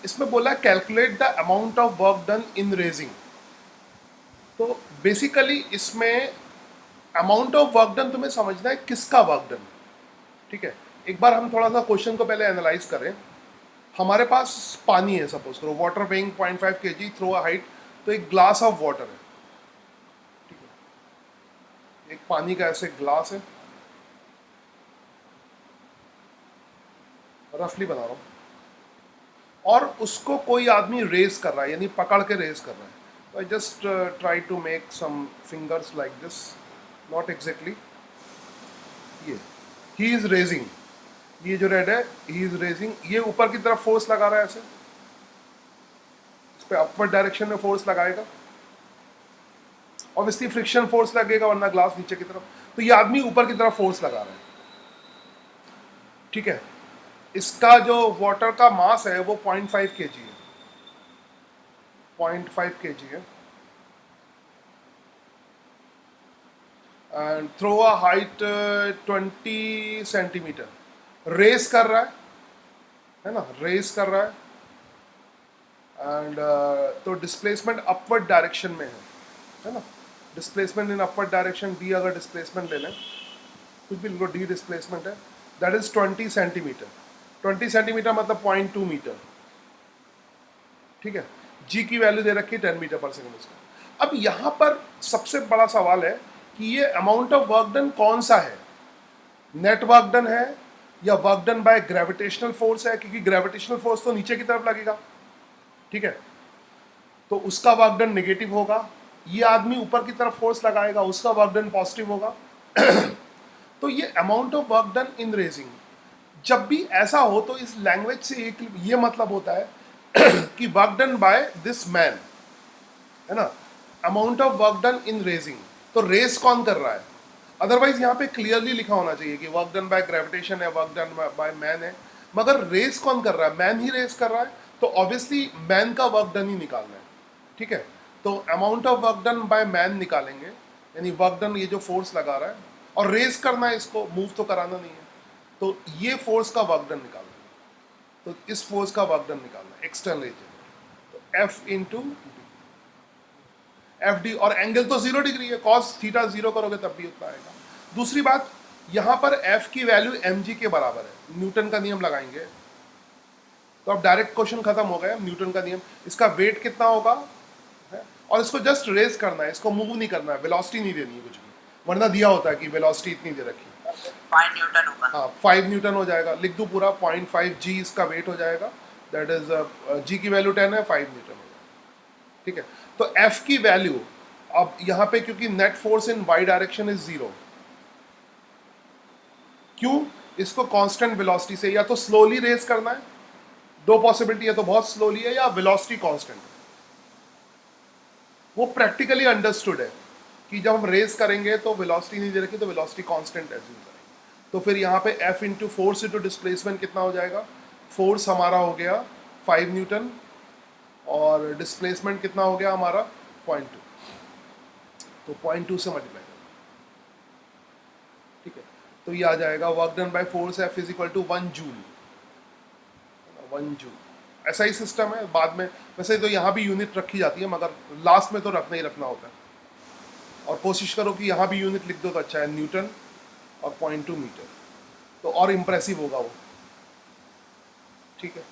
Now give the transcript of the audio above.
इसमें बोला calculate the amount of work done in raising. तो बेसिकली इसमें अमाउंट ऑफ वर्क डन तुम्हें समझना है किसका वर्क डन। ठीक है, एक बार हम थोड़ा सा क्वेश्चन को पहले एनालाइज करें। हमारे पास पानी है, सपोज करो water weighing 0.5 kg through a height, तो एक ग्लास ऑफ वाटर है। ठीक है, एक पानी का ऐसे ग्लास है, रफली बना रहा हूँ, और उसको कोई आदमी रेस कर रहा है, यानी पकड़ के रेस कर रहा है। तो I just try to make some fingers like this, not exactly ये। ही इज रेजिंग, ये जो रेड है ही इज रेजिंग, ये ऊपर की तरफ फोर्स लगा रहा है ऐसे, इस पे अपवर्ड डायरेक्शन में फोर्स लगाएगा, ऑब्वियसली फ्रिक्शन फोर्स लगेगा वरना ग्लास नीचे की तरफ। तो ये आदमी ऊपर की तरफ फोर्स लगा रहा है। ठीक है, इसका जो वाटर का मास है वो 0.5 kg है, 0.5 kg है, and throw a height 20 centimetre. Race कर रहा है ना, रेस कर रहा है, एंड तो डिस्प्लेसमेंट अपवर्ड डायरेक्शन में है ना। Displacement in upward direction, D अगर डिस्प्लेसमेंट ले लें, कुछ भी लो, डी डिस्प्लेसमेंट है, दैट इज 20 सेंटीमीटर। 20 सेंटीमीटर मतलब 0.2 मीटर। ठीक है, जी की वैल्यू दे रखी है 10 मीटर पर सेकेंड उसका। अब यहाँ पर सबसे बड़ा सवाल है कि ये अमाउंट ऑफ वर्क डन कौन सा है, नेट वर्क डन है या work done by gravitational force है, क्योंकि ग्रेविटेशनल फोर्स तो नीचे की तरफ लगेगा। ठीक है, तो उसका वर्क डन नेगेटिव होगा, ये आदमी ऊपर की तरफ फोर्स लगाएगा, उसका वर्क डन पॉजिटिव होगा। तो ये amount of work done in raising, जब भी ऐसा हो तो इस लैंग्वेज से एक ये मतलब होता है कि work done by this man, है ना, amount of work done in raising. तो रेस कौन कर रहा है, अदरवाइज यहाँ पे क्लियरली लिखा होना चाहिए कि वर्क डन बाय ग्रेविटेशन है, वर्क डन बाय मैन है, मगर रेस कौन कर रहा है, मैन ही रेस कर रहा है, तो ऑब्वियसली मैन का वर्क डन ही निकालना है। ठीक है, तो amount of work done by man निकालेंगे, यानी वर्क डन ये जो फोर्स लगा रहा है, और रेस करना है, इसको मूव तो कराना नहीं है, तो ये फोर्स का वर्क डन निकालना है, तो इस फोर्स का वर्क डन निकालना है एक्सटर्नल एजेंट, तो एफ इंटू एफ डी, और एंगल तो 0 डिग्री है, कॉस थीटा 0 करोगे तब भी उतना आएगा। दूसरी बात, यहाँ पर एफ की वैल्यू एम जी के बराबर है, न्यूटन का नियम लगाएंगे तो अब डायरेक्ट क्वेश्चन खत्म हो गया। न्यूटन का नियम, इसका वेट कितना होगा है? और इसको जस्ट रेस करना है, इसको मूव नहीं करना है, वेलोसिटी नहीं देनी है कुछ भी, वरना दिया होता है कि वेलोसिटी इतनी दे रखी, 5 न्यूटन होगा। हाँ 5 न्यूटन हो जाएगा, लिख दो पूरा, 0.5 जी इसका वेट हो जाएगा, दैट इज जी की वैल्यू 10 है, 5 न्यूटन हो जाएगा। ठीक है, तो एफ की वैल्यू अब यहाँ पे, क्योंकि net force in Y direction is 0, क्यों, इसको कांस्टेंट वेलोसिटी से या तो स्लोली रेस करना है, दो पॉसिबिलिटी है, तो बहुत स्लोली है या वेलोसिटी कांस्टेंट है। वो प्रैक्टिकली अंडरस्टूड है कि जब हम रेस करेंगे तो वेलोसिटी नहीं दे रखी, तो वेलोसिटी कांस्टेंट एज्यूम करेंगे। तो फिर यहाँ पे F into force into displacement कितना हो जाएगा, फोर्स हमारा हो गया 5 न्यूटन और डिस्प्लेसमेंट कितना हो गया हमारा 0.2, तो 0.2 से मल्टीप्लाई करें। ठीक है, तो ये आ जाएगा work done by force F is equal to 1 joule, 1 joule. ऐसा ही सिस्टम है बाद में, वैसे तो यहाँ भी यूनिट रखी जाती है, मगर लास्ट में तो रखना ही रखना होता है, और कोशिश करो कि यहाँ भी यूनिट लिख दो तो अच्छा है, न्यूटन और 0.2 मीटर, तो और इम्प्रेसिव होगा वो। ठीक है।